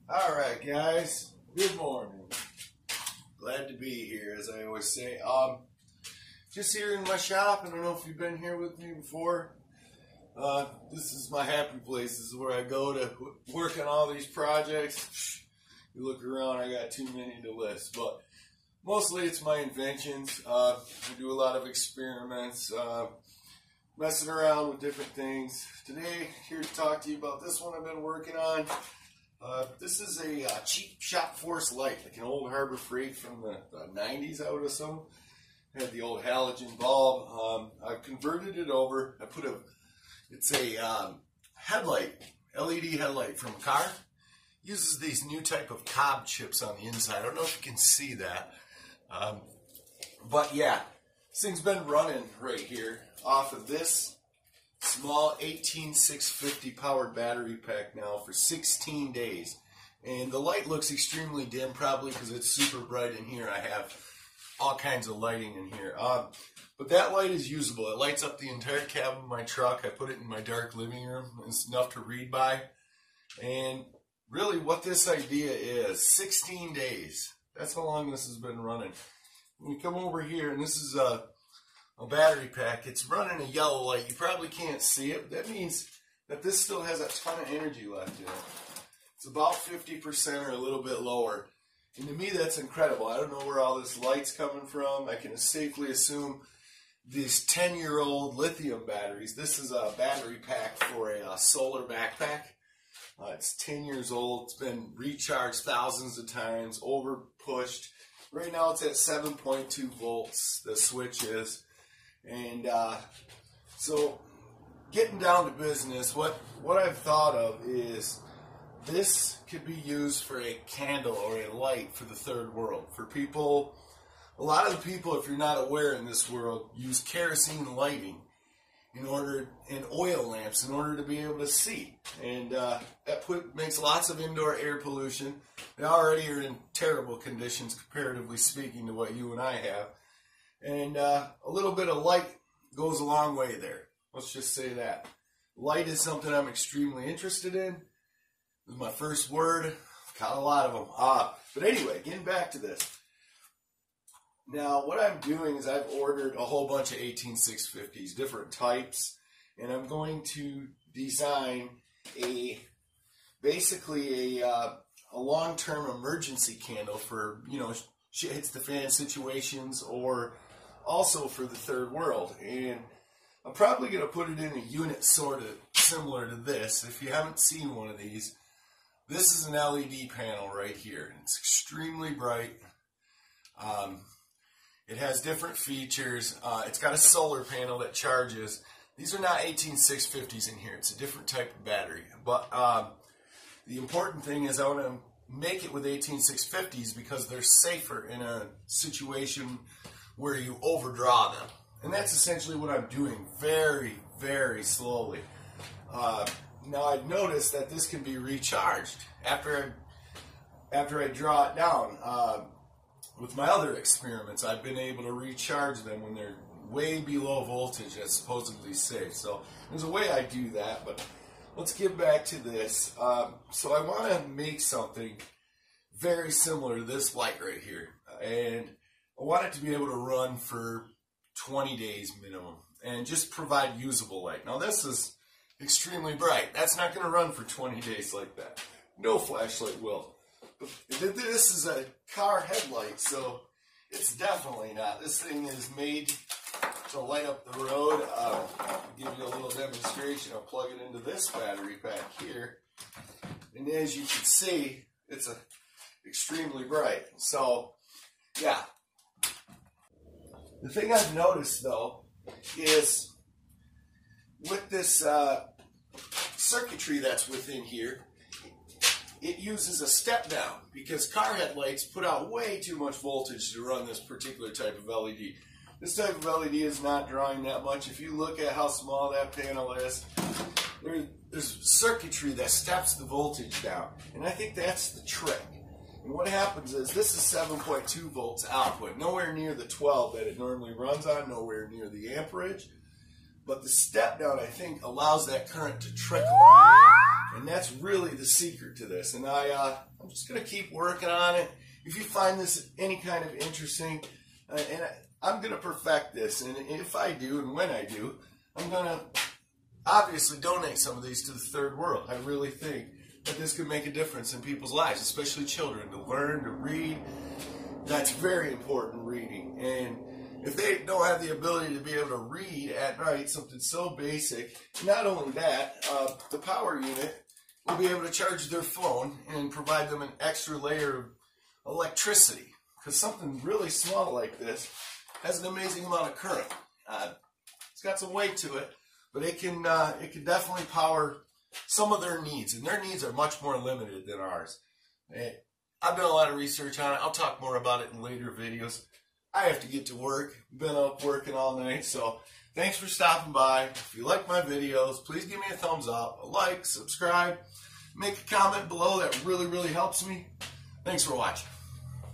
All right, guys. Good morning. Glad to be here, as I always say. Just here in my shop. I don't know if you've been here with me before. This is my happy place. This is where I go to work on all these projects. You look around, I got too many to list, but mostly it's my inventions. I do a lot of experiments, messing around with different things. Today, here to talk to you about this one I've been working on. This is a cheap shop force light, like an old Harbor Freight from the 90s, I would assume. It had the old halogen bulb. I've converted it over. It's a headlight, LED headlight from a car. Uses these new type of cob chips on the inside. I don't know if you can see that. But yeah, this thing's been running right here off of this small 18650 powered battery pack now for 16 days. And the light looks extremely dim, probably because it's super bright in here. I have all kinds of lighting in here. But that light is usable. It lights up the entire cab of my truck. I put it in my dark living room. It's enough to read by. And really what this idea is, 16 days. That's how long this has been running. When you come over here, and this is a battery pack, it's running a yellow light. You probably can't see it, but that means that this still has a ton of energy left in it. It's about 50% or a little bit lower. And to me, that's incredible. I don't know where all this light's coming from. I can safely assume these 10-year-old lithium batteries. This is a battery pack for a solar backpack. It's 10 years old. It's been recharged thousands of times, over pushed. Right now it's at 7.2 volts, the switch is. And so getting down to business, what I've thought of is this could be used for a candle or a light for the third world. For people, a lot of the people, if you're not aware in this world, use kerosene lighting and oil lamps in order to be able to see. And that makes lots of indoor air pollution. They already are in terrible conditions, comparatively speaking, to what you and I have. And a little bit of light goes a long way there. Let's just say that. Light is something I'm extremely interested in. This is my first word. I've got a lot of them. But anyway, getting back to this. Now, what I'm doing is I've ordered a whole bunch of 18650s, different types, and I'm going to design basically a long-term emergency candle for, shit hits the fan situations, or also for the third world. And I'm probably going to put it in a unit sort of similar to this. If you haven't seen one of these, this is an LED panel right here. It's extremely bright. It has different features. It's got a solar panel that charges. These are not 18650s in here. It's a different type of battery. But the important thing is I want to make it with 18650s because they're safer in a situation where you overdraw them. And that's essentially what I'm doing very, very slowly. Now I've noticed that this can be recharged after I draw it down. With my other experiments, I've been able to recharge them when they're way below voltage that's supposedly safe. So there's a way I do that, but let's get back to this. So I want to make something very similar to this light right here. And I want it to be able to run for 20 days minimum and just provide usable light. Now this is extremely bright. That's not going to run for 20 days like that. No flashlight will. This is a car headlight, so it's definitely not. This thing is made to light up the road. I'll give you a little demonstration. I'll plug it into this battery pack here. And as you can see, it's extremely bright. So, yeah. The thing I've noticed, though, is with this circuitry that's within here, it uses a step down because car headlights put out way too much voltage to run this particular type of LED. This type of LED is not drawing that much. If you look at how small that panel is, there's circuitry that steps the voltage down. And I think that's the trick. And what happens is this is 7.2 volts output, nowhere near the 12 that it normally runs on, nowhere near the amperage. but the step down, I think, allows that current to trickle. And that's really the secret to this. And I'm just going to keep working on it. If you find this any kind of interesting, I'm going to perfect this. And if I do, and when I do, I'm going to obviously donate some of these to the third world. I really think that this could make a difference in people's lives, especially children, to learn to read. That's very important, reading. And if they don't have the ability to be able to read at night, something so basic, not only that, the power unit will be able to charge their phone and provide them an extra layer of electricity. Because something really small like this has an amazing amount of current. It's got some weight to it, but it can definitely power some of their needs, and their needs are much more limited than ours. I've done a lot of research on it. I'll talk more about it in later videos. I have to get to work. Been up working all night, so thanks for stopping by. If you like my videos, please give me a thumbs up, a like, subscribe, make a comment below. That really, really helps me. Thanks for watching.